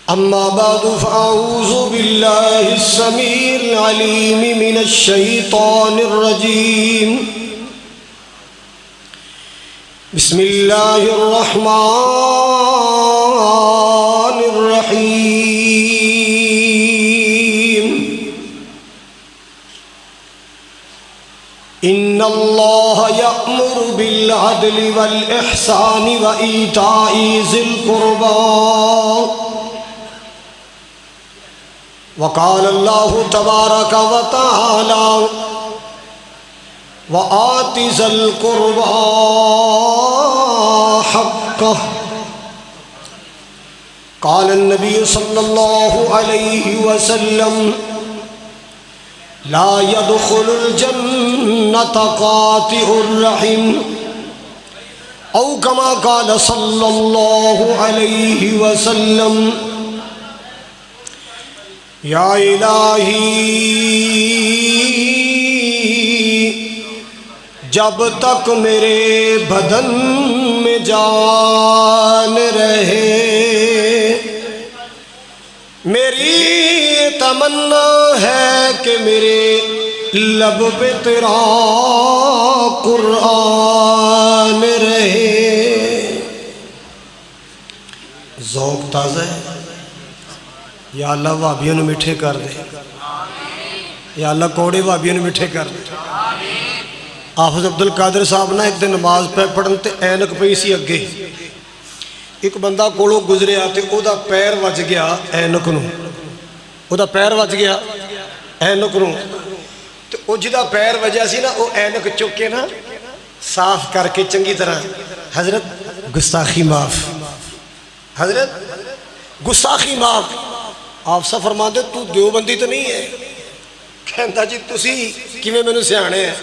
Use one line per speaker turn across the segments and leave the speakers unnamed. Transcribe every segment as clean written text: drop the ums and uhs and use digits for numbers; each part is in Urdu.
أما بعد فأعوذ بالله السميع العليم من الشيطان الرجيم بسم الله الرحمن الرحيم إن الله يأمر بالعدل والإحسان وإيتاء ذي القربى وقال الله تبارك وتعالى وآت ذا القربى حقه قال النبي صلى الله عليه وسلم لا يدخل الجنة قاطع الرحم أو كما قال صلى الله عليه وسلم یا الہی جب تک میرے بدن میں جان رہے میری تمنا ہے کہ میرے لب پہ تیرا قرآن رہے۔ ذوق تازہ ہے۔ یا اللہ وہابیوں نے میٹھے کر دے، یا اللہ کوڑے وہابیوں نے میٹھے کر دے۔ حافظ عبدالقادر صاحب نے ایک دن نماز پہ پڑھن تے اینک پئی سی اگے، ایک بندہ کولوں گزریا تے او دا پیر وج گیا اینک نو، او دا پیر وج گیا اینک نو تے او جدا پیر وجہ سی نا او اینک چک کے نا صاف کر کے چنگی طرح حضرت گستاخی معاف، حضرت گستاخی معاف۔ آپ سا فرما دے تو دیوبندی تو نہیں ہے؟ کہندا جی تسی کیویں مینوں سیانے ہیں؟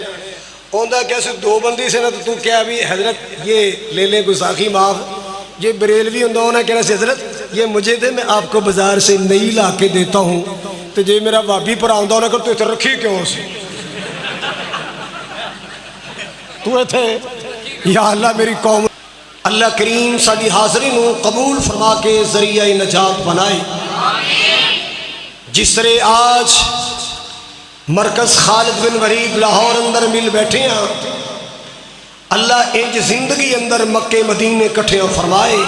اوندا کیسے دیوبندی سے نا تو کیا بھی حضرت یہ لے لیں گستاخی معاف۔ یہ بریلوی ہوندا ہونا کہنا سے حضرت یہ مجھے دے میں آپ کو بازار سے نئی لا کے دیتا ہوں، تو جے میرا بابی پر آندا ہونا کر تو اتنے رکھی کیوں سے تو تھے۔ یا اللہ میری قوم اللہ کریم ساری حاضرین قبول فرما کے ذریعہ نجات بنائے۔ جس طرح آج مرکز خالد بن ولید لاہور اندر مل بیٹھے ہیں، اللہ انج زندگی اندر مکے مدینے کٹھے فرمائے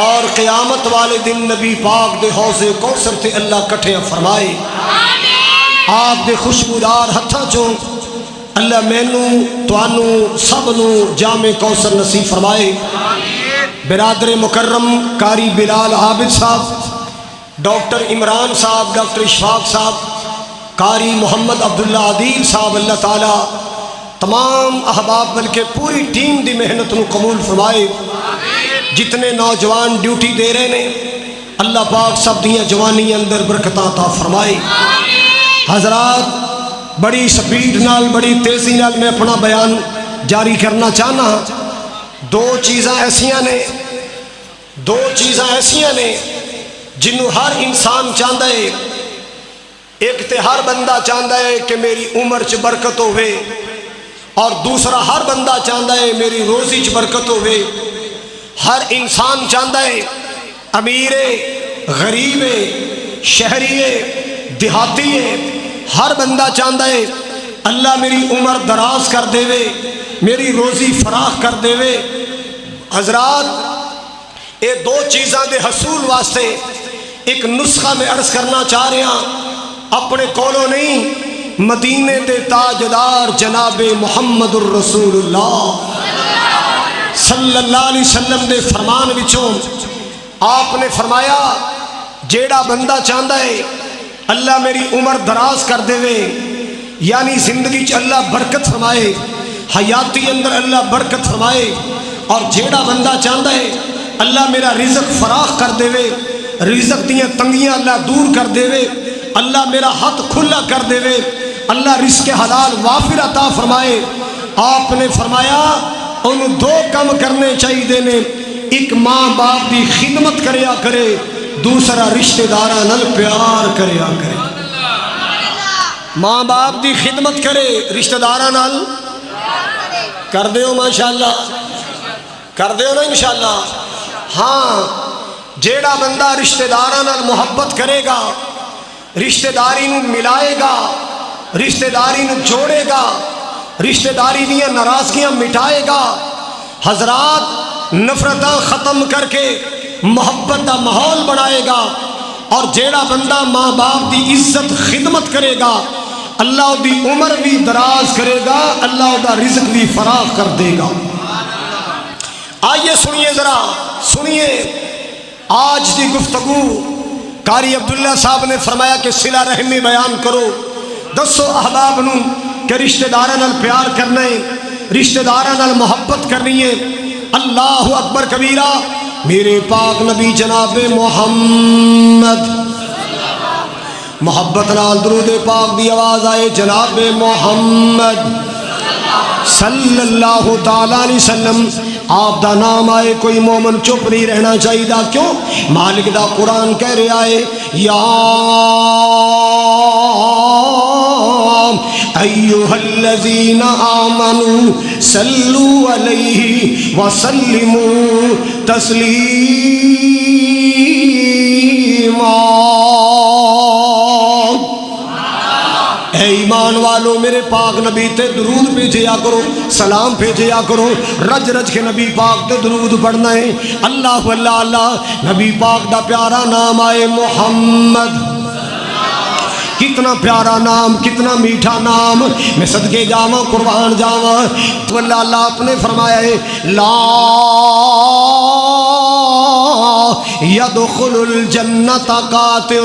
اور قیامت والے دن نبی پاک دے حوض کوثر تے اللہ کٹھے فرمائے۔ آپ دے خوشبودار ہتھاں چوں اللہ مینوں توانوں سب نو جامع کوثر نصیب فرمائے۔ برادر مکرم قاری بلال عابد صاحب، ڈاکٹر عمران صاحب، ڈاکٹر اشفاق صاحب، قاری محمد عبداللہ عدیل صاحب، اللہ تعالیٰ تمام احباب بلکہ پوری ٹیم دی محنت نو قبول فرمائے۔ جتنے نوجوان ڈیوٹی دے رہے نے اللہ پاک سب دیاں جوانی اندر برکتاں عطا فرمائے۔ حضرات بڑی سپیڈ نال بڑی تیزی نال میں اپنا بیان جاری کرنا چاہنا۔ دو چیزاں ایسیاں نے جنہوں ہر انسان چاہتا ہے۔ ایک تے ہر بندہ چاہتا ہے کہ میری عمر چ برکت ہوئے، اور دوسرا ہر بندہ چاہتا ہے میری روزی چ برکت ہوئے۔ ہر انسان چاہتا ہے امیر غریب شہری دیہاتی، ہر بندہ چاہتا ہے اللہ میری عمر دراز کر دے وے، میری روزی فراخ کر دے وے۔ حضرات یہ دو چیزاں دے حصول واسطے ایک نسخہ میں عرض کرنا چاہ رہے ہیں، اپنے کولوں نہیں، مدینے دے تاجدار جناب محمد الرسول اللہ صلی اللہ علیہ وسلم دے فرمان وچوں آپ نے فرمایا جیڑا بندہ چاہتا ہے اللہ میری عمر دراز کر دے وے، یعنی زندگی چ اللہ برکت فرمائے، حیاتی اندر اللہ برکت فرمائے، اور جیڑا بندہ چاہتا ہے اللہ میرا رزق فراخ کر دے وے، رزق دیاں تنگیاں اللہ دور کر دے وے، اللہ میرا ہاتھ کھلا کر دے وے، اللہ رزق حلال وافر عطا فرمائے۔ آپ نے فرمایا انہوں دو کم کرنے چاہیے نے، ایک ماں باپ دی خدمت کریا کرے، دوسرا رشتہ داراں نال پیار کریا کرے۔ ماں باپ دی خدمت کرے، رشتہ داراں نال کر دیو ماشاءاللہ، کر دیو نا انشاءاللہ۔ ہاں جیڑا بندہ رشتہ داراں نال محبت کرے گا، رشتہ داری نو ملائے گا، رشتہ داری نو جوڑے گا، رشتہ داری دیاں ناراضگیاں مٹائے گا، حضرات نفرتاں ختم کر کے محبت دا ماحول بنائے گا، اور جیڑا بندہ ماں باپ دی عزت خدمت کرے گا، اللہ دی عمر بھی دراز کرے گا، اللہ دا رزق بھی فراخ کر دے گا۔ آئیے سنیے ذرا، سنیے آج دی گفتگو۔ قاری عبداللہ صاحب نے فرمایا کہ صلہ رحمی بیان کرو، دسو احباب نو کہ رشتہ داراں نال پیار کرنا ہے، رشتہ داراں نال محبت کرنی ہے۔ اللہ اکبر کبیرہ۔ میرے پاک نبی جناب محمد، محبت نال درود پاک دی آواز آئے، جناب محمد صلی اللہ تعالیٰ علیہ وسلم۔ آپ دا نام آئے کوئی مومن چپ نہیں رہنا چاہیے، کیوں؟ مالک دا قرآن کہہ رہا ہے یا ایھا الذین آمنوا صلوا علیہ وسلموا تسلیما۔ اے ایمان والو میرے پاک نبی تے درود بھیجیا کرو، سلام بھیجیا کرو، رج رج کے نبی پاک تے درود پڑھنا ہے۔ اللہ اللہ اللہ، نبی پاک دا پیارا نام آئے محمد، کتنا پیارا نام، کتنا میٹھا نام، میں صدقے جاواں قربان جاواں۔ تو اللہ اللہ آپ نے فرمایا ہے لا یدخل الجنت قاطع۔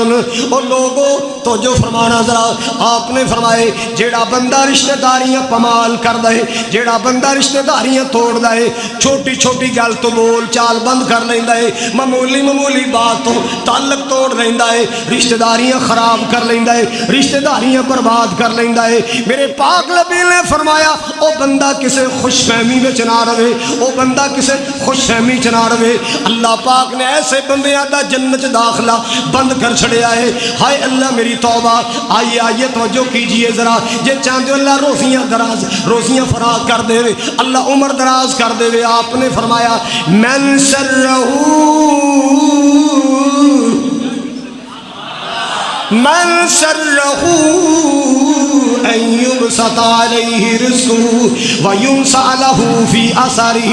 اور لوگوں تو جو فرمانا ذرا، آپ نے فرمائے جیڑا بندہ رشتہ داریاں پمال کر دے، جیڑا بندہ رشتہ داریاں توڑ دے، چھوٹی چھوٹی گل تو بول چال بند کر لیندا ہے، معمولی معمولی بات تو تعلق توڑ لیندا ہے، رشتہ داریاں خراب کر لیندا ہے، رشتہ داریاں برباد کر لیندا ہے۔ میرے پاک نبی نے فرمایا او بندہ کسے خوش فہمی وچ نہ رہے، او بندہ کسے خوش فہمی چ نہ رہے۔ اللہ پاک نے ایسے بندیاں دا جنت داخلہ بند کر چھڑیا ہے۔ ہائے اللہ میری توبہ۔ آئیے آئیے توجہ کیجئے ذرا، جے چاہتے ہو اللہ روزیاں دراز، روزیاں فراغ کر دے، اللہ عمر دراز کر دے۔ آپ نے فرمایا من سرہ من سرہ ان یبسط علیہ رزقہ وینسع لہ فی اثرہ۔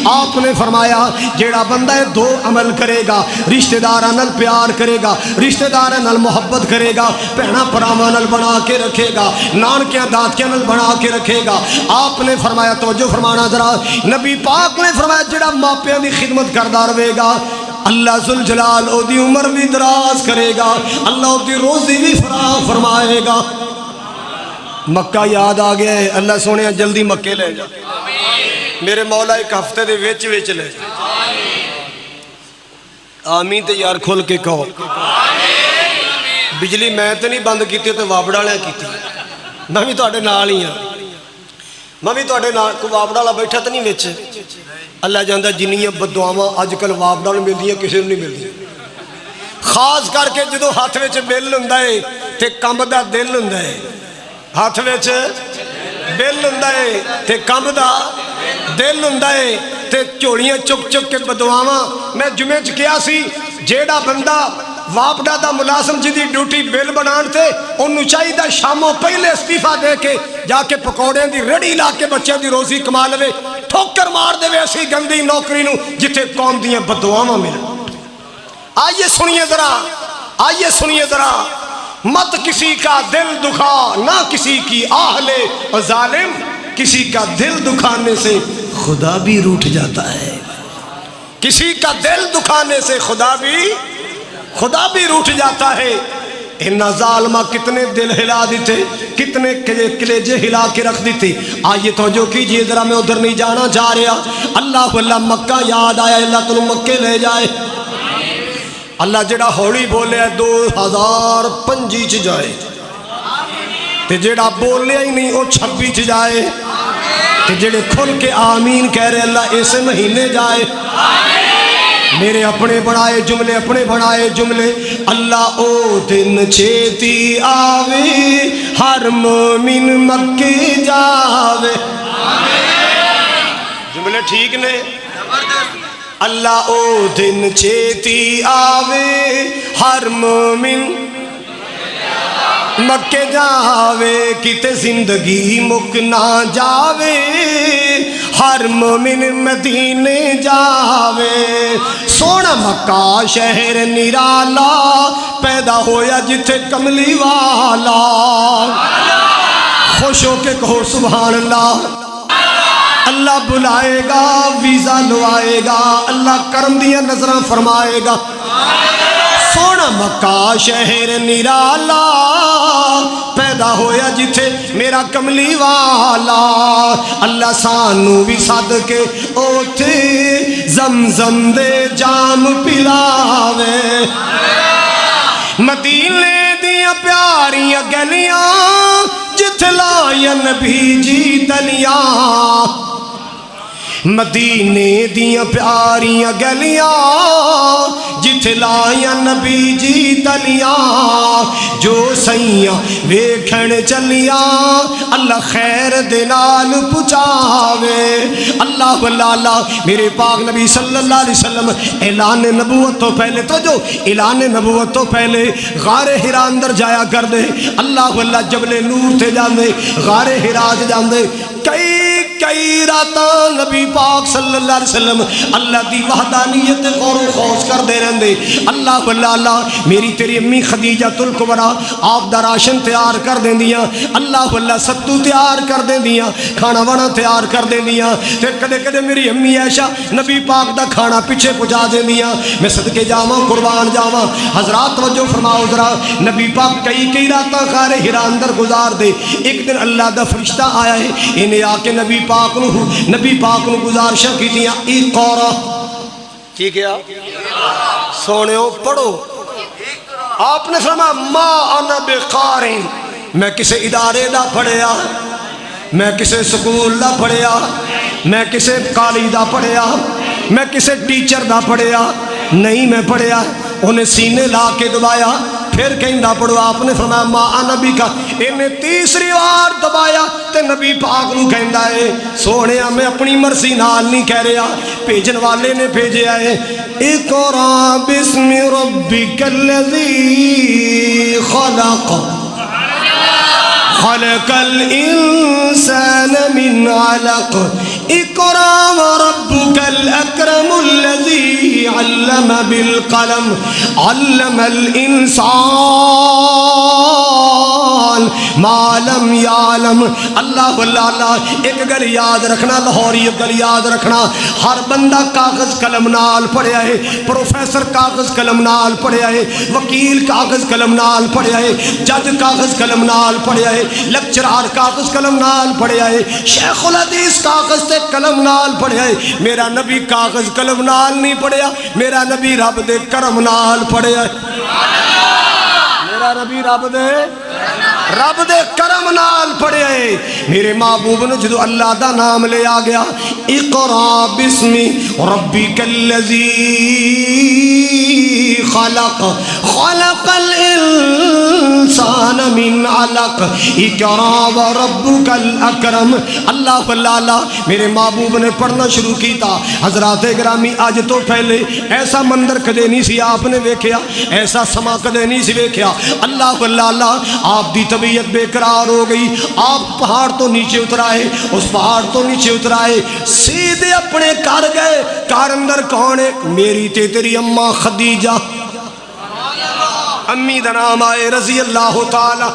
آپ نے فرمایا جیڑا بندہ دو عمل کرے گا، رشتہ داراں نال پیار کرے گا، رشتہ داراں نال محبت کرے گا، بہناں بھراواں نال بنا کے رکھے گا، نانکیاں دادکیاں نال بنا کے رکھے گا۔ آپ نے فرمایا توجہ فرمانا ذرا، نبی پاک نے فرمایا جیڑا ماپیاں دی خدمت کردا رہے گا، اللہ ذوالجلال او دی عمر بھی دراز کرے گا، اللہ او دی روزی بھی فراخ فرمائے گا۔ مکہ یاد آ گیا ہے، اللہ سونے جلدی مکے لے جا، میرے مولا ایک ہفتے دے وچ وچ لے جا۔ آمین تے یار کھل کے کہو۔ بجلی میں تے نہیں بند کیتی تے وابڑا والے کیتی، میں بھی تواڈے نال ہی ہاں، میں بھی تواڈے نال، کوئی وابڑا والا بیٹھا تے نہیں وچ۔ اللہ جاندا جنیاں بددعاواں اج کل وابڑا نوں ملدیاں کسے نوں نہیں ملدیاں، خاص کر کے جدو ہاتھ وچ بل ہوندا ہے تے کمبدا دل ہوندا ہے، ہاتھ وچ بل ہوندا ہے تے کمبدا دل ہوندا ہے تے جھوڑیاں چک چک کے بددعاواں۔ میں جمعے چ کیا سی جیڑا بندہ وابڈا دا ملازم جی دی ڈیوٹی بل بنان تے انہوں چاہیے شاموں پہلے استعفیٰ دے کے جا کے پکوڑے دی ریڑھی لا کے بچے دی روزی کما لے، ٹھوکر مار دے ایسی گندی نوکری نو جتھے قوم دیاں بددعاواں ملن۔ آئیے سنیے ذرا، آئیے سنیے ذرا، مت کسی کا دل دکھا نہ کسی کی آہلے ظالم، کسی کا دل دکھانے سے خدا بھی روٹھ جاتا ہے، کسی کا دل دکھانے سے خدا بھی روٹھ جاتا ہے۔ انہا ظالمہ کتنے دل ہلا دیتے، کتنے کلیجے ہلا کے رکھ دیتے۔ آئیے توجہ کیجئے ذرا، میں ادھر نہیں جانا چاہ رہا۔ اللہ اللہ مکہ یاد آیا، اللہ تنوں مکے لے جائے۔ اللہ جڑا ہوڑی بولے 2025 چ جائے تے جڑا بولے ہی نہیں وہ 26 چ جائے تے جڑے کھل کے آمین کہہ رہے اللہ اسے مہینے جائے۔ میرے اپنے بنائے جملے، اپنے بنائے جملے، اللہ او دن چھیتی آوے ہر مومن مکے جاوے۔ جملے ٹھیک نے؟ اللہ او دن چیتی آوے ہر مومن مکے جاوے کتے زندگی مک نہ جاوے ہر مومن مدینے جاوے سونا مکہ شہر نرالا پیدا ہویا جتھے کملی والا خوش ہو کے کہو سبحان اللہ اللہ بلائے گا ویزا لوائے گا اللہ کرم دیا نظرہ فرمائے گا سونا مکہ شہر نرالا پیدا ہویا جتھے میرا کملی والا اللہ سانو بھی صدقے اوتھے زمزم دے جام پلاوے مدینے دیا پیاریاں گلیاں جتھے لایا نبی جی تلیاں مدینے دیاں پیاریاں گلیاں جتھے لایا نبی جی تلیاں جو سیاں ویکھن چلیاں اللہ خیر دنال پچاوے اللہ واللہ میرے پاک نبی صلی اللہ علیہ وسلم اعلان نبوت تو پہلے تو جو اعلان نبوت تو پہلے غار حرا اندر جایا کر دے اللہ واللہ جبل نور تھے جاندے غار حرا جاندے کئی راتاں نبی پاک صلی اللہ علیہ وسلم اللہ دی وحدانیت غور و خوص کر دے رہندے اللہ واللہ میری تیری امی خدیجہ الکبریٰ آپ دا راشن تیار کر دیں دیاں اللہ واللہ ستو تیار کر دیں دیاں کھانا وانا تیار کر دیں دیاں تے کدے کدے میری امی عائشہ نبی پاک دا کھانا پیچھے پہنچا دیں دیاں میں صدقے جاواں قربان جاواں حضرات توجہ فرماؤ ذرا نبی پاک کئی راتاں غار حرا اندر گزار دے ایک دن اللہ دا فرشتہ آیا ہے انہیں آ کے نبی پاک نو گزارشہ کی دیاں اقرا ٹھیک ہے سونے ہو پڑھو آپ نے فرمایا ما انا بقارن میں کسے ادارے دا پڑھیا میں کسے سکول دا پڑھیا میں کسے کالج دا پڑھیا میں کسے ٹیچر دا پڑھیا نہیں میں پڑھیا انہیں سینے لا کے دبایا پھر کہیں دا پڑھو آپ نے فرمایا ما انا بکا انہیں تیسری بار دبایا تے نبی پاک نو کہیں دائے سونیا میں اپنی مرضی نال نہیں کہہ رہا پیجن والے نے بھیجے آئے اقرا بسم ربک الذی خلق خلق الانسان من علق اقرا وربك الاکرم الذي علم بالقلم علم الانسان ما لم يعلم اللہ واللہ ایک گل یاد رکھنا لاہوری گل یاد رکھنا ہر بندہ کاغذ قلم نال پڑھیا ہے پروفیسر کاغذ قلم نال پڑھیا ہے وکیل کاغذ قلم نال پڑھیا ہے جج کاغذ قلم نال پڑھیا ہے لیکچرار کاغذ قلم نال پڑھیا ہے شیخ الحدیث کاغذ تے قلم نال پڑھیا ہے میرا نبی کاغذ قلم نال نہیں پڑھیا میرا نبی رب دے کرم نال پڑھیا ہے میرا نبی رب دے کرم نال پڑھے میرے محبوب نے جدو اللہ دا نام لے آ گیا اقرا بسم ربک الذی خلق خلق الانسان من علق اقرا وربک الاکرم اللہ واللہ میرے محبوب نے پڑھنا شروع کیتا حضرات گرامی آج تو پہلے ایسا مندر کدے نہیں سی آپ نے ویکھیا ایسا سما کدے نہیں سی ویکھیا اللہ واللہ آپ دی طبیعت بے قرار ہو گئی آپ پہاڑ تو نیچے اترائے اس پہاڑ تو نیچے اترائے سیدھے اپنے کار گئے کار اندر کون ہے میری تے تیری اماں خدیجہ امی دا نام آئے رضی اللہ تعالی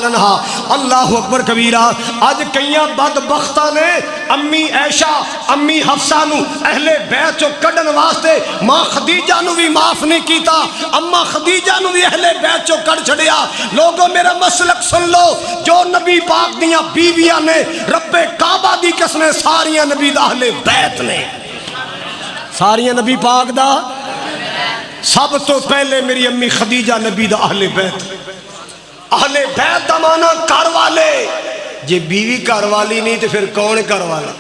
عنہ اللہ اکبر کبیرہ آج کئیاں بدبختہ نے امی عائشہ امی حفصہ نو اہل بیت چو کڈن واسطے ماں خدیجہ نو بھی معاف نہیں کیتا اما خدیجہ نو بھی اہل بیت چو کڈ چھڑیا لوگوں میرا مسلک سن لو جو نبی پاک دیاں بیویاں نے رب کعبہ دی قسمیں ساریاں نبی دا اہل بیت نے ساریاں نبی پاک دا سب تو پہلے میری امی خدیجہ نبی دا اہل بیت اہل بیت دا مانا کار والے جے بیوی کار والی نہیں تو پھر کون کار والا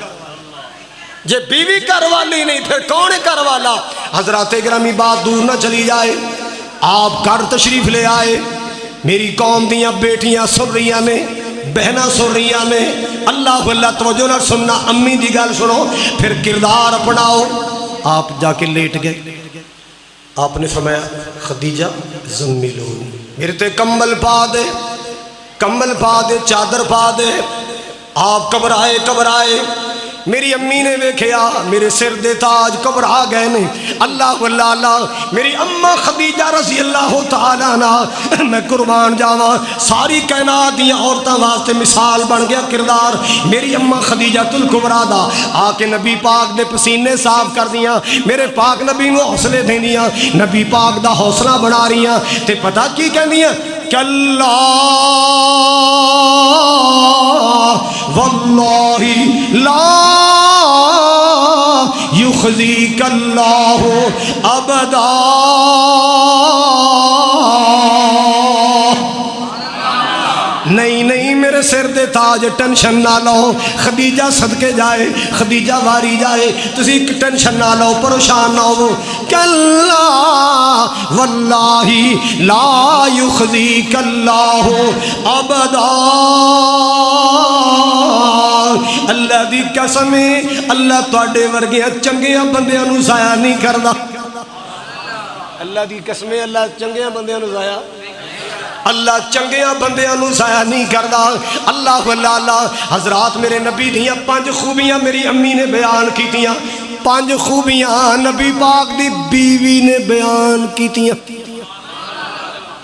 جے بیوی کار والی نہیں پھر کون کار والا حضرات گرامی بات دور نہ چلی جائے آپ گھر تشریف لے آئے میری قوم دیاں بیٹیاں سن رہی نے بہنا سن رہی نے اللہ اللہ توجہ نہ سننا امی دی گل سنو پھر کردار اپناؤ آپ جا کے لیٹ گئے آپ نے فرمایا خدیجہ زملونی میرے تے کمبل پا دے چادر پا دے آپ گھبرائے میری امی نے ویکھیا میرے سر دے تاج گھبرا گئے نے اللہ اللہ میری اماں خدیجہ رضی اللہ تعالیٰ عنہ میں قربان جاواں ساری کائنات دی عورتاں واسطے مثال بن گیا کردار میری اماں خدیجہ الکبریٰ دا آ کے نبی پاک دے پسینے صاف کر دیاں میرے پاک نبی نو حوصلے دیندیاں نبی پاک دا حوصلہ بنا رہیاں تے پتہ کی کہندیاں کلا واللہ لا یخزیک اللہ ابدا نہیں میرے سر دے تاج ٹینشن نہ لو خدیجہ صدقے جائے خدیجہ واری جائے تسی ٹینشن نہ لو پریشان نہ ہو کلا واللہ لا یخزیک اللہ ابدا اللہ دی قسم اللہ تواڈے ورگے چنگیاں بندیاں نو ضائع نہیں کردا اللہ دی قسم اللہ چنگیاں بندیاں نو ضائع اللہ چنگیاں بندیاں نو ضائع نہیں کردا اللہ اللہ حضرات میرے نبی دیاں 5 خوبیاں میری امی نے بیان کیتیاں 5 خوبیاں نبی پاک دی بیوی نے بیان کیتیاں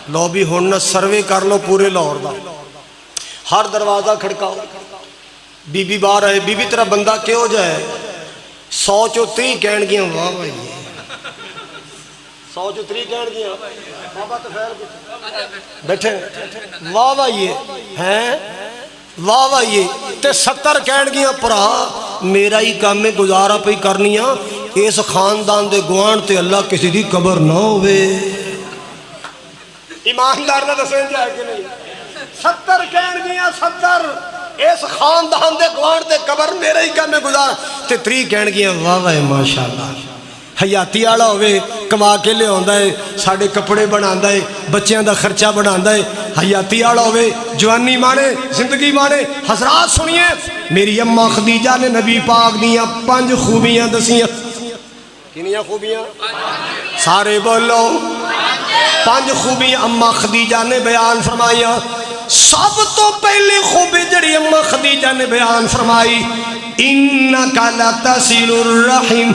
لو بھی ہن سروے کر لو پورے لاہور دا ہر دروازہ کھڑکاؤ بی بی باہر آئے بی بی تیرا بندہ کیوں جائے 100 چو 30 کہن گیا واہ واہ یہ 100 چو 30 کہن گیا بابا تو خیر بیٹھے واہ واہ یہ ہیں واہ واہ یہ تے 70 کہن گیا پرا میرا ہی کام میں گزارا پہ کرنیاں اس خاندان دے گوان تے اللہ کسی دی قبر نہ ہوئے ایماندار نہ دسیں جائے کہ نہیں 70 کہن گیا 70 اس خاندان دے گوان تے قبر میرے ہی کام میں گزارا تے 3 کہن گیا واہ واہ ماشاءاللہ حیاتی آڑا ہوئے کما کے لے آندا ہے ساڑھے کپڑے بناندا ہے بچیاں دا خرچہ بناندا ہے حیاتی آڑا ہوئے جوانی مانے زندگی مانے حضرات سنیے میری اماں خدیجہ نے نبی پاک دیاں 5 خوبیاں دسیاں کنیاں خوبیاں سارے بولو 5 خوبیاں اماں خدیجہ نے بیان فرمائیاں سب تو پہلے خوبی جڑی اماں خدیجہ نے بیان فرمائی انکا لتصل الرحم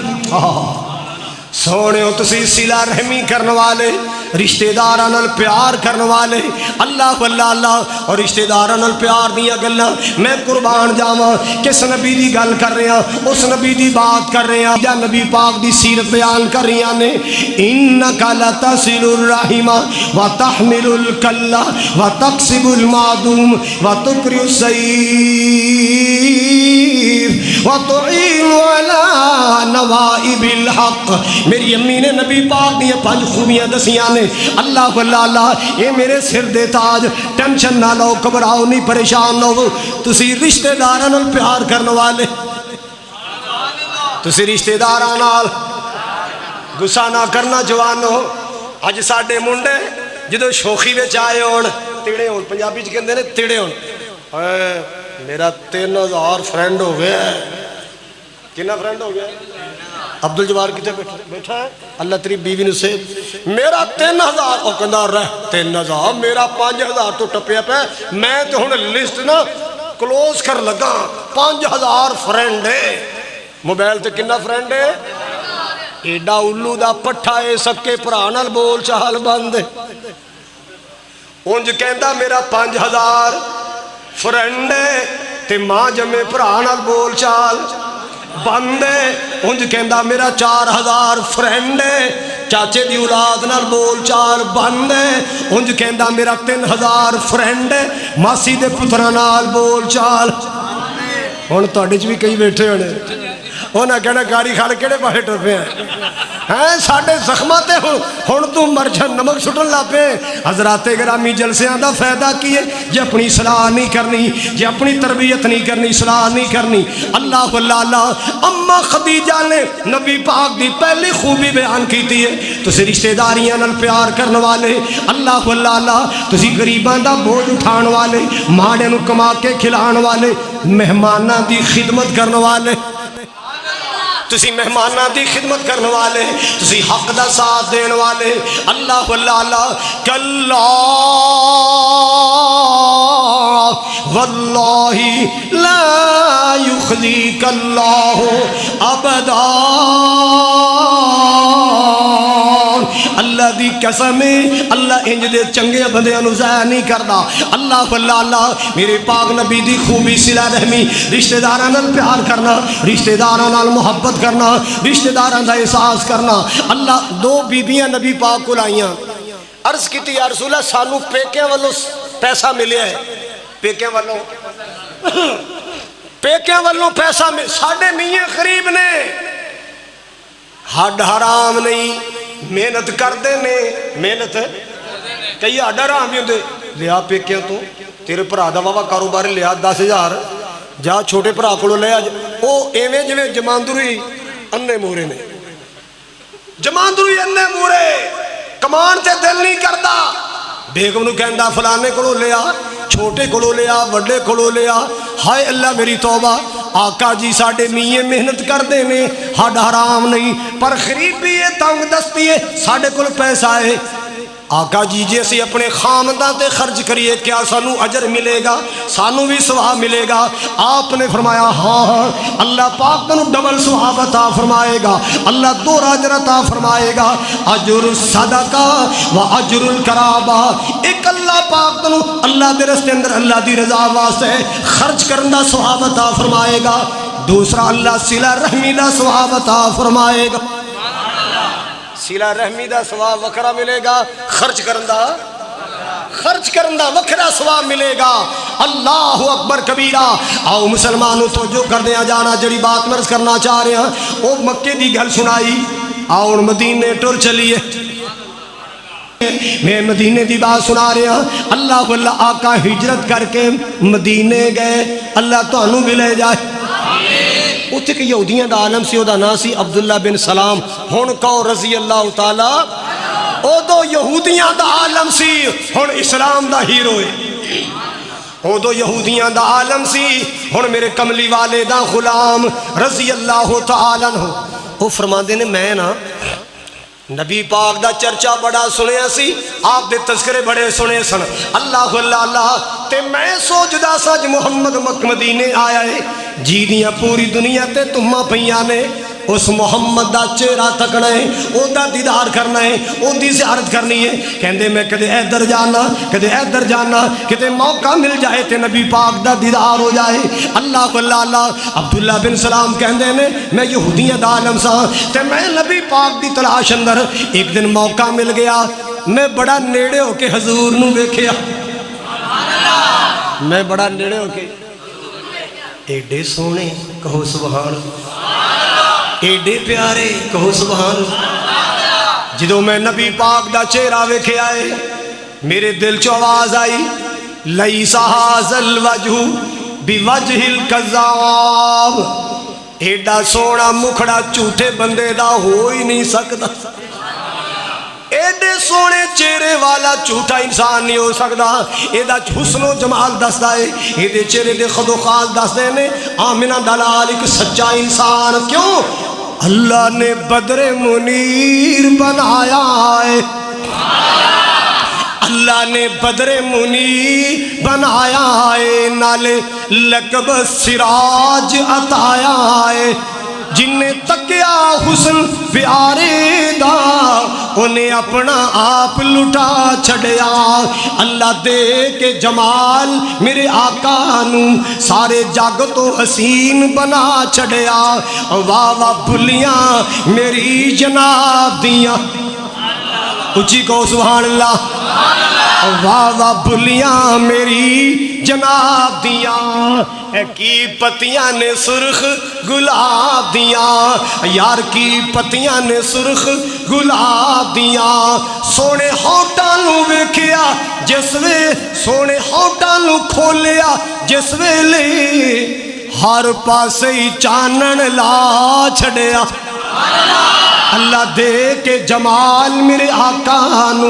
سونے ہو تسی صلہ رحمی کرنے والے رشتہ داراں نال پیار کرنے والے اللہ اللہ اور رشتہ داراں نال پیار دیا گلاں میں قربان جاواں کس نبی دی گل کر رہے ہیں اس نبی دی بات کر رہے ہیں یا نبی پاک دی سیرت بیان کر رہی ہیں نے انکا لتصل الرحم وتحمل الکل وتکسب المعدوم وتقری السیف وتعین علی نوائب الحق میری امی نے نبی پاک نے 5 خوبیاں دسیاں نے اللہ اللہ یہ میرے سر دے تاج ٹینشن نہ لو گھبراؤ نہیں پریشان نہ ہو تسی رشتہ داراں نال پیار کرنے والے تسی رشتہ داراں نال غصہ نہ کرنا جوانو اج ساڈے منڈے جدوں شوخی وچ آئے ہون تیڑے ہون پنجابی چ کہندے نے تیڑے ہون میرا 3000 فرینڈ ہو گیا کتنا فرینڈ ہو گیا عبد الجبار کتے بیٹھا ہے اللہ تیری بیوی نے سے میرا 3000 او کہندا رہ 3000 میرا 5000 تو ٹپیا پہ میں تو ہن لسٹ نا کلوز کر لگا 5000 فرینڈ ہے موبائل تے کنا فرینڈ ہے ایڈا الو دا پٹھا ہے سکے بھرا نال بول چال بند ہے اونج کہندا میرا 5000 فرینڈ ہے تے ماں جمے بھرا نال بول چال بند ہے انج کہندا میرا 4000 فرینڈ ہے چاچے دی اولاد نال بول چال بند ہے انج کہندا میرا 3000 فرینڈ ہے ماسی دے پتراں نال بول چال ہن تہاڈے وچ بھی کئی بیٹھے ہونے انہیں کہنا گاڑی کھڑ کہڑے پاسے ٹر پے ہیں ساڈے زخماں تے ہن تو مرجھا نمک سٹن لا پے۔ حضرات گرامی جلسیاں دا فائدہ کی ہے؟ جے اپنی اصلاح نہیں کرنی، جے اپنی تربیت نہیں کرنی، اصلاح نہیں کرنی۔ اللہ اللہ اما خدیجہ نے نبی پاک دی پہلی خوبی بیان کیتی ہے، تسی رشتہ داریاں نال پیار کرن والے، اللہ اللہ تسی غریباں دا بوجھ اٹھان والے، ماڑے نو کما کے کھلان والے، مہماناں دی خدمت کرن والے، تسی مہماناں دی خدمت کرنے والے، تسی حق دا ساتھ دین والے۔ اللہ اللہ کلا واللہ لا یخزیک اللہ ابدا، اللہ دی قسم ہے اللہ انج دے چنگے بندیاں نو ضائع نہیں کردا۔ اللہ اللہ میرے پاک نبی دی خوبی صلہ رحمی، رشتہ داراں نال پیار کرنا، رشتہ داراں نال محبت کرنا، رشتہ داراں دا احساس کرنا۔ اللہ دو بیبیاں نبی پاک کو لائیاں، عرض کیتی یا رسول اللہ سانو پیکیاں والوں پیسہ ملیا ہے، پیکیاں والوں پیسہ مل، ساڈے میاں قریب نے، ہڈ حرام نہیں، محنت کرتے نے، محنت کئی ہڈ حرام بھی ہوندے، لیا پیکیاں تو تیرے بھرا دا واوا کاروبار لیا 10,000 جا چھوٹے بھرا کولوں لے اج، او ایویں جویں جماندری انے مورے نے، جماندری انے مورے، کمان تے دل نہیں کردا، بیگم نو کہندا فلانے کولوں لیا، چھوٹے کولوں لیا، وڈے کولوں لیا۔ ہائے اللہ میری توبہ، آقا جی ساڈے میاں محنت کردے نے، ہڈ حرام نہیں، پر غریبی ہے، تنگ دستی ہے، ساڈے کول پیسہ ہے۔ آقا جی جی اسی اپنے خامداں تے خرچ کریے کیا سانو اجر ملے گا، سانو بھی ثواب ملے گا؟ آپ نے فرمایا ہاں اللہ پاک تنو ڈبل ثواب عطا فرمائے گا، اللہ دو اجر عطا فرمائے گا، اجر الصدقہ و اجر القرابہ۔ ایک اللہ پاک تنو اللہ دے راستے اندر اللہ دی رضا واسطے خرچ کرن دا ثواب عطا فرمائے گا، دوسرا اللہ صلہ رحمی دا ثواب عطا فرمائے گا۔ صلہ رحمی دا ثواب وکھرا ملے گا، خرچ کرن دا وکھرا ثواب ملے گا۔ اللہ اکبر کبیرہ۔ آؤ مسلمانوں توجہ کر دیا جانا، جڑی بات مرض کرنا چاہ رہے ہیں وہ مکے دی گل سنائی، آؤ مدینے ٹر چلیے، میں مدینے دی بات سنا رہا ہوں۔ اللہ اللہ آقا ہجرت کر کے مدینے گئے، اللہ تو انہوں بھی لے جائے۔ اتھے کہ یہودیاں دا عالم سی، او دا نا سی عبداللہ بن سلام، ہن کہو رضی اللہ تعالی، او دو یہودیاں دا عالم سی، ہن اسلام دا ہیرو ہے۔ او دو یہودیاں دا عالم سی، ہن میرے کملی والے دا غلام رضی اللہ تعالی عنہ، او فرماندے نے میں نا نبی پاک دا چرچا بڑا سنیا سی، آپ دے تذکرے بڑے سنے سن، اللہ اللہ تے میں سوچدا سا محمد مدینے آیا ہے، جی دیاں پوری دنیا تے تمہاں پہیاں نے، اس محمد دا چہرہ تکنا ہے، او دا دیدار کرنا ہے، او دی زیارت کرنی ہے۔ کہندے میں کدے ادھر جانا، کدے ادھر جانا، کدے موقع مل جائے تے نبی پاک دا دیدار ہو جائے۔ اللہ اللہ عبداللہ بن سلام کہندے نے میں یہودیاں دا عالم سا تے میں نبی پاک دی تلاش اندر ایک دن موقع مل گیا، میں بڑا نیڑے ہو کے حضور نو ویکھیا، میں بڑا نیڑے ہو کے، ایڈے سونے کہو سبحان، ایڈے پیارے کہو سبحان۔ جدو میں نبی پاک دا چہرہ ویکھے آئے، میرے دل چو آواز آئی، لیس ھذا الوجہ بوجہ الکذاب، ایڈا سونا مکھڑا جھوٹے بندے دا ہو ہی نہیں سکتا، ایڈے سونے چہرے والا جھوٹا انسان نہیں ہو سکتا، ایڈا حسن و جمال دستا ہے، ایڈے چہرے دے خد و خال دستے نے آمنہ دلال ایک سچا انسان۔ کیوں؟ اللہ نے بدر منیر بنایا ہے، اللہ نے بدر منیر بنایا ہے، نالے لقب سراج عطایا ہے، جن نے تکیا حسن پیارے دا انہیں اپنا آپ لٹا چھڑیا۔ اللہ دے کے جمال میرے آقا نو سارے جگ تو حسین بنا چھڑیا، واہ واہ بھلیاں میری جناب دیاں، اچھی کو سبحان اللہ۔ واہ واہ بلیاں میری جناب دیاں، کی پتیاں نے سرخ گلاب دیاں، یار کی پتیاں نے سرخ گلاب دیاں، سونے ہونٹاں نو ویکھیا جس وے، سونے ہونٹاں نو کھولیا جس ویلے، ہر پاسے ہی چانن لا چھڑیا، اللہ دے کے جمال میرے آقا نو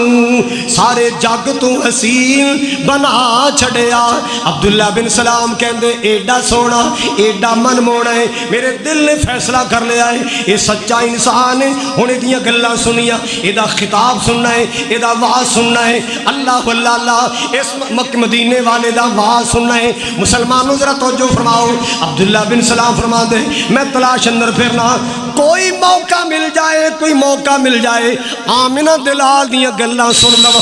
سارے جگ تو حسین بنا چھڑیا۔ عبداللہ بن سلام کہندے ایڈا سونا ایڈا من مونا ہے، میرے دل نے فیصلہ کر لیا ہے یہ سچا انسان ہے، ہونے دیاں گلاں سنیا، ایدہ خطاب سننا ہے، ایدہ واز سننا ہے، اللہ اللہ اللہ اس مکہ مدینے والے دا واز سننا ہے۔ مسلمانوں ذرا توجہ فرماؤ، عبداللہ بن سلام فرما دے میں تلاش اندر پھرنا، کوئی موقع مل جائے، کوئی موقع مل جائے آمنہ دلال دیاں گلاں سن لو،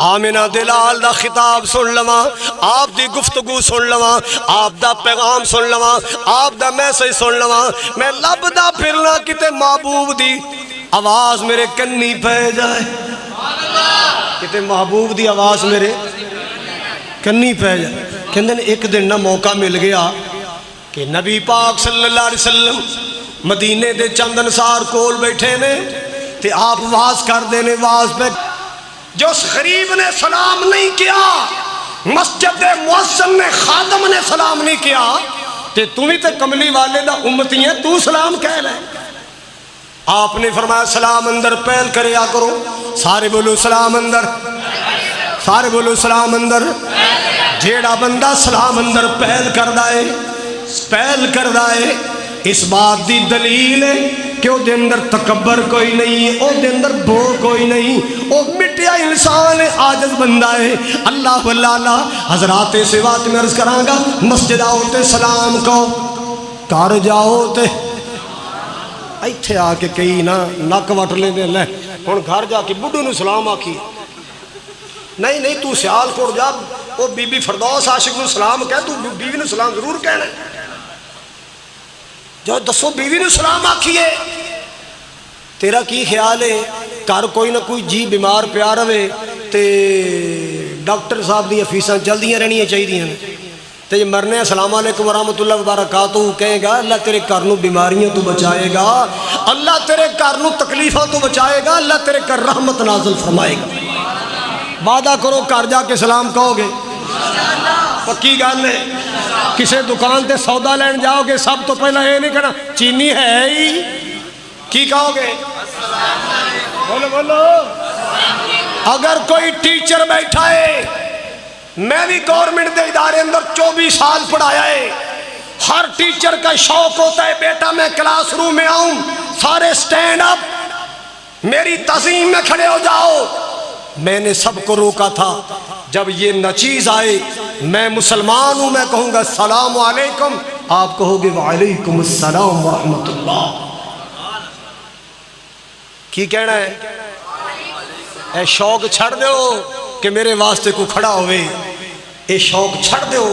آمنہ دلال دا خطاب سن لواں، آپ دی گفتگو سن لواں، آپ دا پیغام سن لواں، آپ دا میسج سن لواں، میں لب دا پھرنا کتے محبوب دی آواز میرے کنی پہ جائے، کتے محبوب دی آواز میرے کنی پہ جائے۔ کہندے نے ایک دن نہ موقع مل گیا کہ نبی پاک صلی اللہ علیہ وسلم مدینے دے چند انصار کول بیٹھے نے تے آپ واز کر دینے، واز پہ جو اس غریب نے سلام نہیں کیا، مسجد مؤذن نے خادم نے سلام نہیں کیا، تے تمہیں تے کملی والے دا امتی ہیں تو سلام کہہ لے۔ آپ نے فرمایا سلام اندر پہل کریا کرو، سارے بولو سلام اندر، سارے بولو سلام اندر، جیڑا بندہ سلام اندر پہل کر دائے اس بات دی دلیل ہے کہ او دے اندر تکبر کوئی نہیں، او دے اندر بو کوئی نہیں، او مٹیا انسان ہے، عاجز بندہ ہے۔ اللہ اللہ حضرات سے بات میں عرض کراں گا، مسجد آؤ تے سلام کہو، کار جاؤ تے ایتھے آ کے کئی نا نک وٹ لے دے لے ہن گھر جا کے بڈھو نو سلام آکھی، نہیں تو سیال کوٹ جا، وہ بی بی فردوس عاشق نو سلام کہہ، تو بیوی نو سلام ضرور کہنا ہے، جو دسو بیوی نو سلام آکھیے۔ تیرا کی خیال ہے کار کوئی نہ کوئی جی بیمار پیا رہے تے ڈاکٹر صاحب دی فیساں چلدیاں رہنیاں چاہیے تے جے مرنے السلام علیکم ورحمۃ اللہ وبرکاتہ کہے گا، اللہ تیرے گھر نو بیماریاں تو بچائے گا، اللہ تیرے گھر نو تکلیفاں تو بچائے گا، اللہ تیرے گھر رحمت نازل فرمائے گا۔ وعدہ کرو گھر جا کے سلام کہو گے، پکی گل ہے۔ کسے دکان تے سودا لین جاؤ گے سب تو پہلا یہ نہیں کہنا چینی ہے ہی، کی کہو گے؟ بولو بولو۔ اگر کوئی ٹیچر بیٹھا ہے، میں بھی گورنمنٹ دے ادارے اندر 24 سال پڑھایا ہے، ہر ٹیچر کا شوق ہوتا ہے بیٹا میں کلاس روم میں آؤں، سارے سٹینڈ اپ، میری تعظیم میں کھڑے ہو جاؤ۔ میں نے سب کو روکا تھا، جب یہ نچیز آئے میں مسلمان ہوں، میں کہوں گا السلام علیکم، آپ کہو گے وعلیکم السلام ورحمت اللہ، کی کہنا ہے؟ اے شوق چھڑ دیو کہ میرے واسطے کو کھڑا ہوئے، اے شوق چھڑ دیو،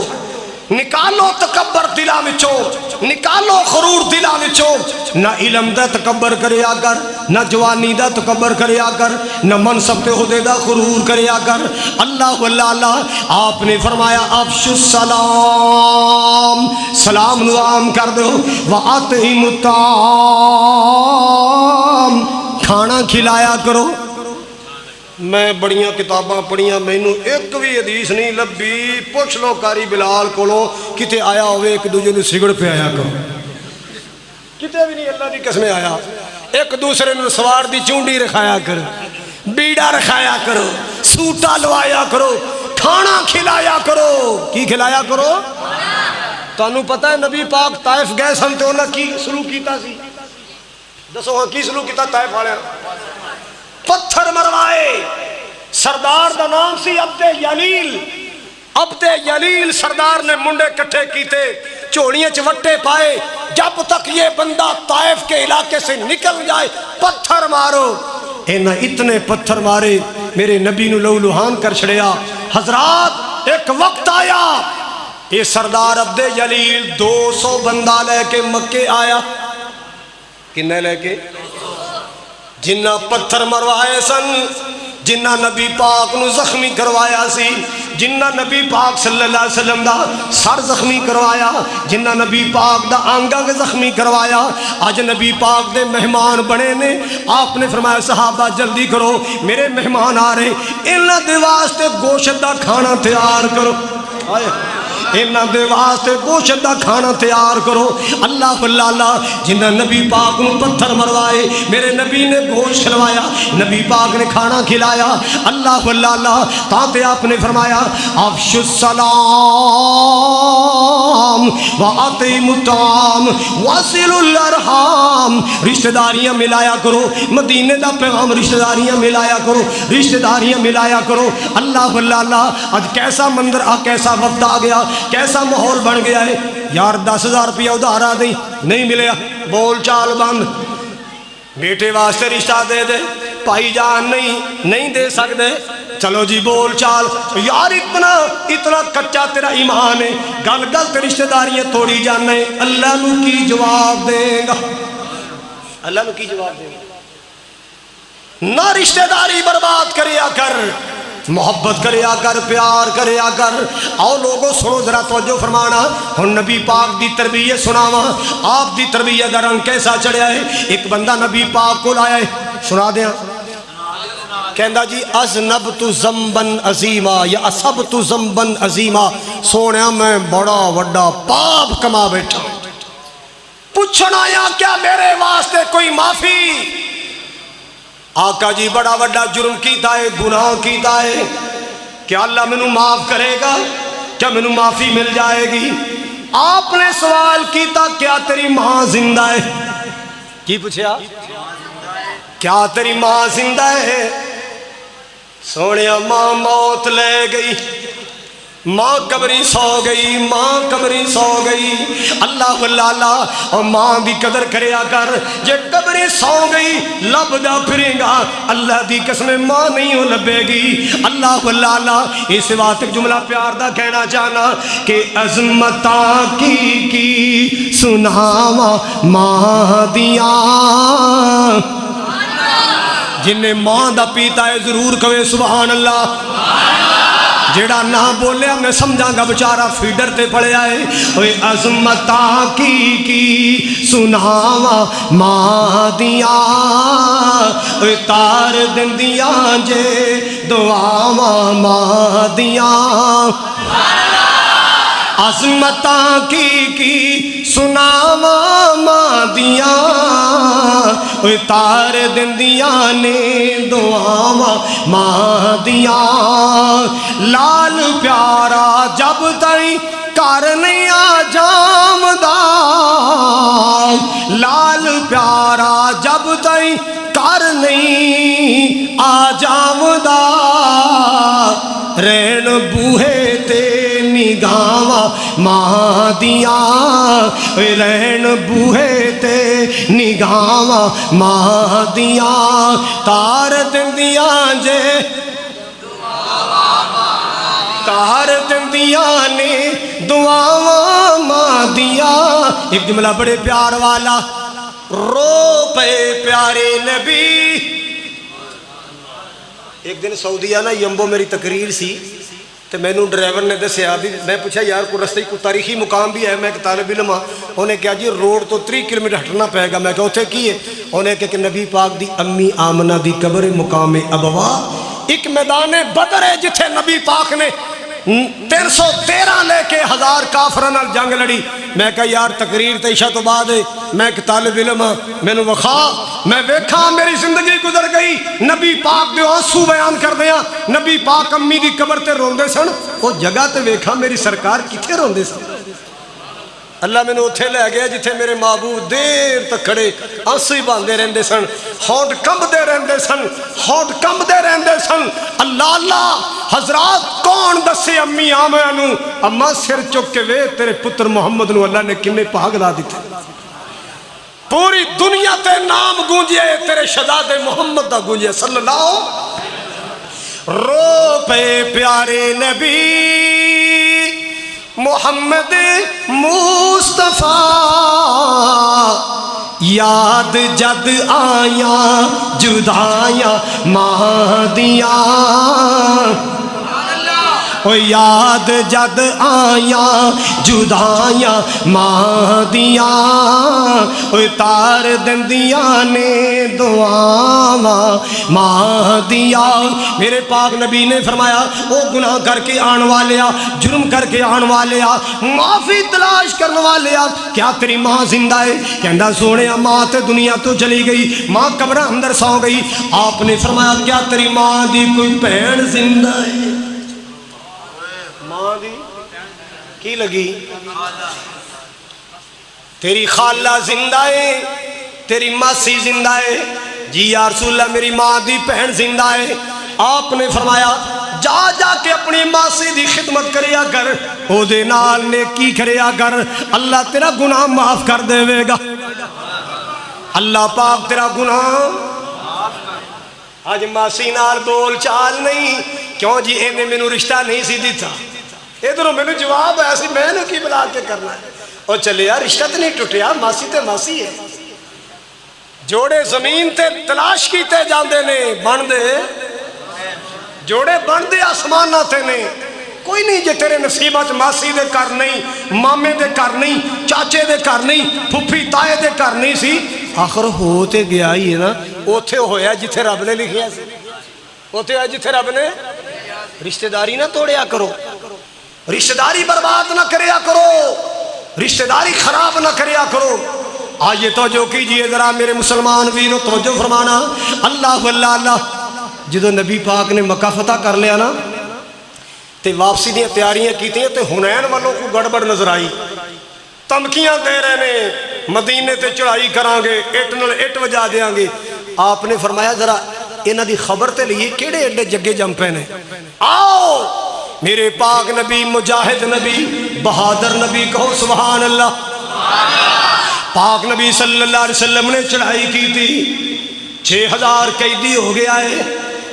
نکالو تکبر دلا وچوں، نکالو غرور دلا وچوں، نہ علم دا تکبر کریا کر، نہ جوانی دا تکبر کریا کر، نہ منصب تے عہدے دا غرور کریا کر۔ اللہ اللہ آپ نے فرمایا افشوا السلام، سلام نو عام کر دو، وَأَطْعِمُوا الطَّعَامَ، کھانا کھلایا کرو۔ میں بڑیاں کتاباں پڑھیاں، مینوں ایک بھی حدیث نہیں لبھی، پوچھ لو قاری بلال کولوں کتے آیا ہوئے ایک دوسرے نے سگڑ پہ آیا کرو، کتے بھی نہیں، اللہ دی قسم آیا، ایک دوسرے نے سوار دی چونڈی رکھایا کرو، بیڑا رکھایا کرو، سوٹا لوایا کرو، کھانا کھلایا کرو۔ کی کھلایا کرو؟ تانوں پتہ ہے نبی پاک طائف گئے سن تے انہاں کی سلوک کیتا سی؟ دسو ہاں کی سلوک کیتا طائف والے؟ پتھر مروائے، سردار دا نام سی عبد یلیل، عبد یلیل سردار نے منڈے کٹھے کیتے، چوڑیاں چوٹے پائے، جب تک یہ بندہ طائف کے علاقے سے نکل جائے پتھر مارو۔ اینا اتنے پتھر مارے میرے نبی نو لہو لہان کر چھڑیا۔ حضرات ایک وقت آیا یہ سردار عبد یلیل 200 بندہ لے کے مکے آیا، کنے لے کے؟ جنہ پتھر مروائے سن، جنہ نبی پاک نو زخمی کروایا سی، جنہ نبی پاک صلی اللہ علیہ وسلم دا سر زخمی کروایا، جنہ نبی پاک دا آنگا کے زخمی کروایا، آج نبی پاک دے مہمان بنے نے۔ آپ نے فرمایا صحابہ جلدی کرو میرے مہمان آ رہے، انہاں دے واسطے گوشت دا کھانا تیار کرو، انہاں دے واسطے گوشت دا کھانا تیار کرو۔ اللہ اللہ، جنہ نبی پاک نو پتھر مروائے میرے نبی نے گوشت کھلوایا، نبی پاک نے کھانا کھلایا۔ اللہ اللہ، تاتے آپ نے فرمایا افش السلام وَأَطِعِمُوا الطَّعَامَ وَصِلُوا الْأَرْحَامَ، رشتہ داریاں ملایا کرو، مدینے دا پیغام رشتہ داریاں ملایا کرو، رشتہ داریاں ملایا کرو۔ اللہ اللہ، آج کیسا منظر کیسا وقت آ گیا، کیسا ماحول بن گیا ہے۔ یار 10,000 روپیہ ادھارا دیں نہیں ملیا، بول چال بند، بیٹے واسطے رشتہ دے دے، بھائی جان نہیں دے سکتے، چلو جی بول چال۔ یار اتنا کچا تیرا ایمان ہے، گل گل تے رشتہ داریاں توڑی جانا ہے، اللہ نو کی جواب دے گا؟ اللہ نو کی جواب دے گا؟ نہ رشتہ داری برباد کریا کر، محبت کریا کر، پیار کریا کر۔ آؤ لوگوں سنو ذرا توجہ فرمانا، ہن نبی پاک دی تربیت سناواں، آپ دی تربیت دا رنگ کیسا چڑھیا ہے۔ ایک بندہ نبی پاک کو لایا ہے، سنا دیاں، کہندا جی اذنبت ذنبا عظیما یا اصبت ذنبا عظیما، سونیا میں بڑا وڈا پاپ کما بیٹھا، پوچھنا یا کیا میرے واسطے کوئی معافی؟ آقا جی بڑا وڈا جرم کیتا ہے، گناہ کیتا ہے، کیا اللہ مینوں معاف کرے گا؟ کیا مینوں معافی مل جائے گی؟ آپ نے سوال کیتا کیا تیری ماں زندہ ہے؟ کی پوچھیا؟ کیا تیری ماں زندہ ہے؟ سونیا ماں موت لے گئی، ماں قبری سو گئی، ماں قبری سو گئی۔ اللہ اللہ، اور ماں دی قدر کریا کر، جے قبری سو گئی لب دا پھرے گا، اللہ دی قسم ماں نہیں ہو لبے گی۔ اللہ اللہ، اس بات ایک جملہ پیار دا کہنا چاہنا کہ عظمتاں کی سناواں ماں دیاں، جنہیں ماں دا پیتا ہے ضرور کہے سبحان اللہ۔ جیڑا نہ بولے میں سمجھاں گا بچارہ فیڈر تے پڑے آئے۔ اوے عظمتاں کی سناواں ماں دیاں، اوے تار دندیاں جے دعاواں ماں دیاں، عظمتاں کی سناواں ماں دیاں، اوے تار دندیاں نے دعاواں ماں دیاں۔ لال پیارا جب تئی کر نہیں آ جامدا، لال پیارا جب تئی کر نہیں آ جامدا، رین بوہے تے نگاواں ماں دیاں، رین بوہے تے نگاواں ماں دیاں، تار دندیاں جے تار دندیاں نے دعاواں ماں دیاں۔ ایک جملہ بڑے پیار والا، رو پے پیارے نبی۔ ایک دن سعودیہ نا یمبو میری تقریر سی، تو میں نے ڈرائیور نے دسیا بھی، میں پوچھا یار کو رستے کو تاریخی مقام بھی ہے، میں ایک طالب علم ہاں، انہیں کہا جی روڈ تو 3 کلومیٹر ہٹنا پائے گا، میں کہا اتھے کی ہے؟ انہیں کہا کہ نبی پاک دی امی آمنہ دی قبر مقام ابوا، ایک میدان بدر ہے جتھے نبی پاک نے 313 لے کے 1000 کافرانہ جنگ لڑی۔ میں کہا یار تقریر تے عشاء تو بعد ہے، میں ایک طالب علم ہاں، میں نے وخا میں ویکھا میری زندگی گزر گئی، نبی پاک دے آنسو بیان کر دیا، نبی پاک امی دی قبر تے روندے سن، وہ جگہ تے ویکھا میری سرکار کتھے روندے سن۔ اللہ میں نے اتھے لے گیا جتھے میرے معبود دیر تک کھڑے آنسو ہی باندھے رہندے سن، ہونٹ کمبدے رہندے سن، ہونٹ کمبدے رہندے سن۔ اللہ اللہ، حضرات کون دسے امی آمنہ نو، اما سر چک کے وے تیرے پتر محمد نو اللہ نے کنے پاگ لا دیتے، پوری دنیا تے نام گونجے تیرے شہزاد محمد دا گونجے صلی اللہ۔ رو پے پیارے نبی محمد مصطفیٰ، یاد جد آیا جدایا ماں دیاں او یاد جد آیا جدایا ماں دیاں او تار دندیاں نے دعاواں ماں دیاں۔ میرے پاک نبی نے فرمایا او گناہ کر کے آن والیا، جرم کر کے آن والیا، معافی تلاش کرنے والیا، کیا تیری ماں زندہ ہے؟ کہندہ سونے ماں تے دنیا تو چلی گئی، ماں قبر اندر سو گئی۔ آپ نے فرمایا کیا تیری ماں دی کوئی بہن زندہ ہے؟ ماں دی کی لگی؟ تیری خالہ زندہ ہے، تیری ماسی زندہ ہے؟ جی یا رسول اللہ میری ماں دی بہن زندہ ہے۔ آپ نے فرمایا جا جا کے اپنی ماسی دی خدمت کریا کر، او دے نال نیکی کریا کر، اللہ تیرا گناہ معاف کر دے گا۔ اللہ پاک تیرا گناہ آج ماسی نال بول چال نہیں، کیوں جی اینے میں نو رشتہ نہیں سی دیتا، ادھروں میں نے جواب ایسی میں نے کی بلا کے کرنا ہے، اور چلے یار رشتہ تے نہیں ٹوٹیا، ماسی تے ماسی ہے۔ جوڑے زمین تے تلاش کیتے جاندے نے بن دے، جوڑے بن دے آسمانہ تے نے، کوئی نہیں جے تیرے نصیبت ماسی دے کر نہیں، مامے دے کر نہیں، چاچے دے کر نہیں، پھپھی تائے دے کر نہیں سی، آخر ہوتے گیا ہی ہے نا، اوتھے ہویا جتھے رب نے لکھیا سی، اوتھے ہویا جتھے رب نے۔ رشتہ داری نہ توڑیا کرو، رشتہ داری برباد نہ کریا کرو، رشتہ داری خراب نہ کریا کرو۔ آئیے توجہ کیجئے ذرا میرے مسلمان ویرو، توجہ فرمانا۔ اللہ اللہ اللہ، جدو نبی پاک نے مکہ فتح کر لیا نا تے واپسی دیا تیاریاں کیتی ہیں تے حنین والوں کو گڑبڑ نظر آئی، تمکیاں دے رہے نے مدینے تے چڑھائی کران گے، اٹ نل اٹ وجا دیاں گے۔ آپ نے فرمایا ذرا انہاں دی خبر تے لئیے کیڑے ایڈے جگے جم پے نے، آؤ میرے پاک نبی مجاہد نبی بہادر نبی کہو سبحان اللہ۔ پاک نبی صلی اللہ علیہ وسلم نے چڑھائی کی تھی، 6000 قیدی ہو گیا ہے،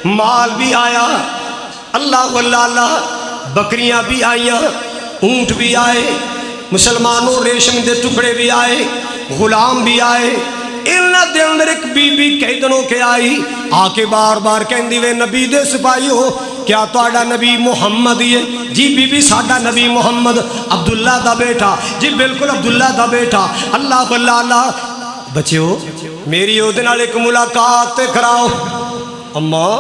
مال بھی آیا، اللہ اللہ اللہ، بکریاں بھی آئیاں، اونٹ بھی آئے، مسلمانوں ریشم دے ٹکڑے بھی آئے، غلام بھی آئے۔ انہاں دے اندر ایک بی بی قیدنوں کے آئی، آ کے بار بار کہندی وے نبی دے سپاہی ہو، کیا تہاڈا نبی محمد ہی ہے؟ جی بی بی ساڈا نبی محمد عبداللہ دا بیٹا، جی بالکل عبداللہ دا بیٹا۔ اللہ اللہ اللہ، بچیو میری او دے نال ایک ملاقات تے کراؤ۔ اماں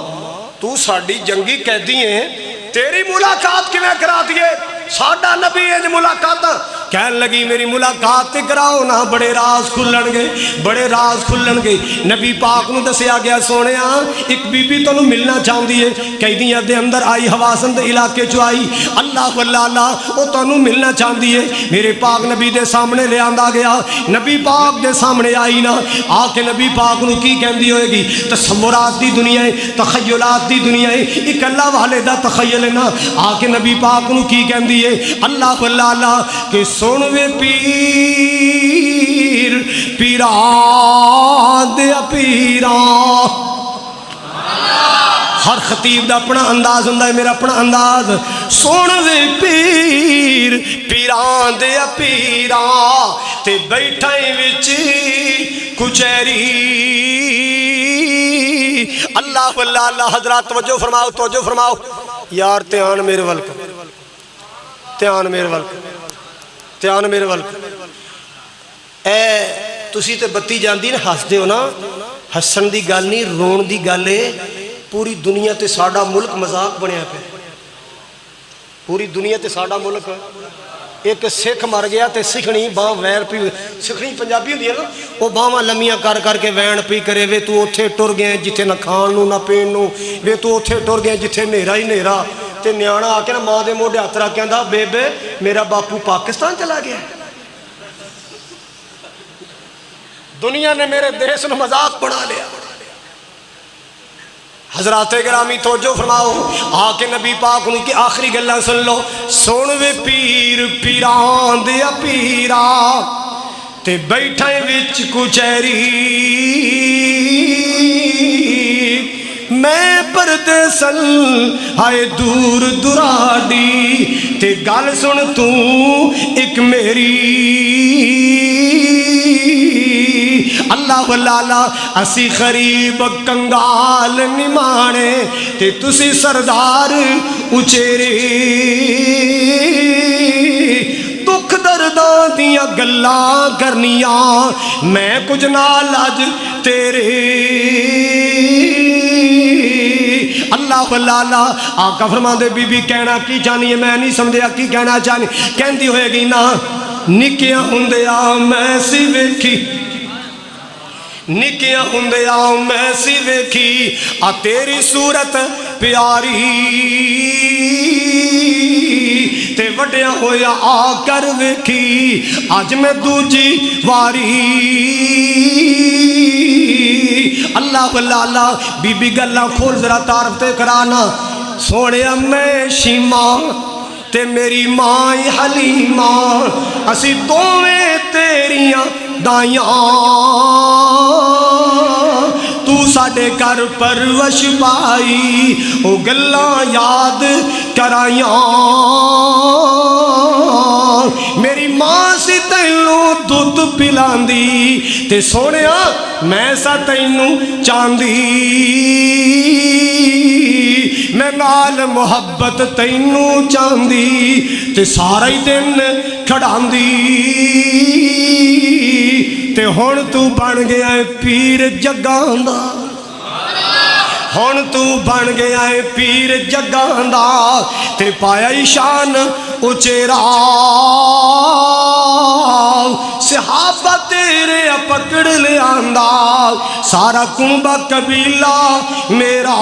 تو ساڈی جنگی قیدی ہیں، تیری ملاقات کیویں کرا دیے؟ ساڈا نبی ہے ملاقات کہن لگی میری ملاقات تے کراؤ نا، بڑے راز کھلن گے، بڑے راز کھلن گے۔ نبی پاک نو دسیا گیا سونیا ایک بی بی تانوں ملنا چاہندی ہے، قیدیاں دے اندر آئی، حوازن دے علاقے چ آئی، اللہ اللہ اللہ او تانوں ملنا چاہندی ہے۔ میرے پاک نبی دے سامنے لے آندا گیا، نبی پاک دے سامنے آئی نا، آ کے نبی پاک نو کی کہندی ہوئے گی؟ تصورات دی دنیا ہے، تخیلات دی دنیا ہے، ایک اللہ والے دا تخیل ہے نا۔ آ کے نبی پاک نو کی کہندی ہے؟ اللہ اللہ اللہ کہ سن وے پیر پیران دے پیران۔ ہر خطیب دا اپنا انداز ہوندا ہے، میرا اپنا انداز۔ سن وے پیر پیران دے پیران تے بیٹھے وچ کچہری۔ اللہ اللہ اللہ، حضرات توجہ فرماؤ، توجہ فرماؤ یار، دھیان میرے ول، دھیان میرے ول، دھیان میرے ول۔ اے تسی تے بتی جاندی نا ہس دے ہو نا، ہسن دی گل نہیں رون دی گل ہے۔ پوری دنیا تے ساڈا ملک مذاق بنیا پہ، پوری دنیا تے ساڈا ملک۔ ایک سکھ مر گیا تے سکھنی باں ویر پی، سکھنی پنجابی ہوندی ہے نا، وہ باواں لمیاں کر کر کے وین پی کرے، وے تو اوتھے ٹر گئے جتھے نہ کھان نو نہ پین نو، وے تو اوتھے ٹر گئے جتھے نیرا ہی نیرا۔ تے نیانا آ کے نا ماں دے موڈے ہاتھ رکھ کے آندا بے میرا باپو پاکستان چلا گیا۔ دنیا نے میرے دیس نو مذاق بنا لیا۔ حضرات گرامی توجہ فرماؤ، آ کے نبی پاک ان کی آخری گلاں سن لو۔ سن وے پیر پیران دے پیران تے بیٹھے وچ کچہری، میں پردے سل ہائے دور دراڈی تے گل سن تو ایک میری۔ اللہ لالا اسی غریب کنگال نمانے تے تسی سردار اچیرے دکھ درداں دیاں گلاں کرنیاں میں کچھ نال اج تیرے اللہ لالا آقا فرما دے بی بی کہنا کی چاہنی ہے میں نہیں سمجھیا کی کہنا چاہنی کہندی ہوئے گی نا نکیاں ہوندیا میں سی ویکھی نکیاں ہوندیا میں سی ویکھی آ تیری صورت پیاری تے وڈیا ہویا آ کر ویکھی آج میں دوجی واری اللہ لالا بی بی گلہ کھول ذرا تعارف تے کرانا سونے میں شیمہ تے میری ماں حلیمہ اسی دوویں تیریاں دائیاں تو ساڑے کر پروش پائی او گلاں یاد کرائیاں میری ماں سی تینوں دودھ پلاندی تے سونیا میں سا تینوں چاندی میں نال محبت تینوں چاندی تے سارا ہی دن کھڑاندی تے ہون تو بن گیا ہے پیر جگاں دا ہون تو بن گیا ہے پیر جگاں دا تے پایا شان اچیرا صحابہ تیرے پکڑ لے آندہ سارا کنبہ قبیلہ میرا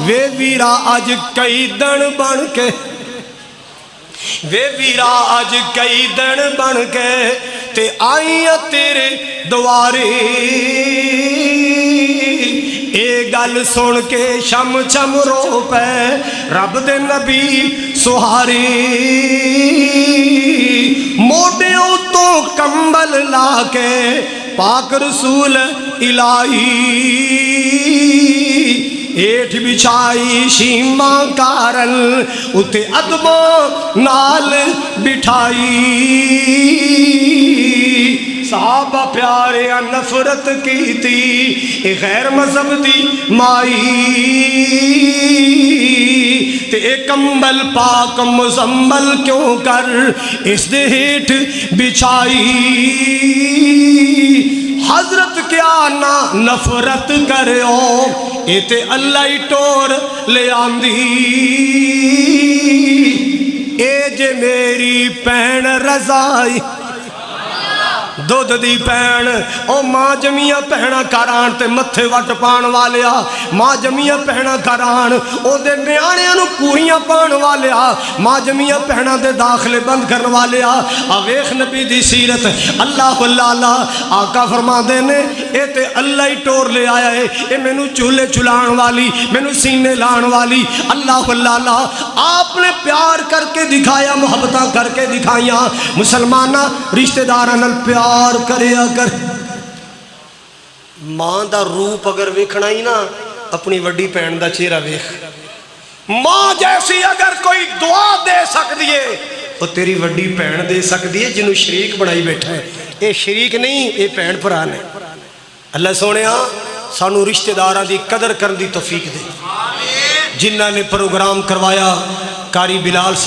وے ویرا آج کئی دن بن کے وے ویرا آج کئی دن بن کے تے آئیاں تیرے دوارے اے گل سن کے شم شم رو پے رب دے نبی سہارے موڈیوں تو کمبل لا کے پاک رسول الہی ایٹھ بچھائی شیمہ کارل اتے ادبوں نال بٹھائی صحابہ پیارے نفرت کی تھی اے غیر مذہب دی مائی تے اے کمبل پاک مزمل کیوں کر اس دے ہیٹھ بچھائی حضرت کیا نہ نفرت کرو اے تے اللہ ہی ٹور لے آندی اے جے میری پین رضائی دودھ دی پین او ماں جمیاں پہنا کران تے متھے وٹ پان والیا ماں جمیاں پہنا کران او دے نیاڑیاں نو پوریاں پان والیا ماں جمیاں پہنا دے داخلے بند کرن والیا آویخ نبی دی سیرت اللہ لالا آقا فرما دینے اے تے اللہ ہی ٹور لے آیا ہے اے میں نو چولے چلان والی میں نو سینے لان والی اللہ لالا آپ نے پیار کر کے دکھایا محبتہ کر کے دکھائیاں مسلمانہ رشتہ داران پیار کریا کر ماں دا روپ اگر ویکھنا ہی نا اپنی وڈی پہن دا چہرہ ویکھ ماں جیسی اگر کوئی دعا دے سکتی ہے وہ تیری وڈی پہن دے سکتی ہے جنہوں شریک بنائی بیٹھا ہے اے شریک نہیں اے پہن پران ہے اللہ سونے سانو رشتہ داراں دی قدر کرن دی توفیق دے جنہاں نے پروگرام کروایا قاری بلال صاحب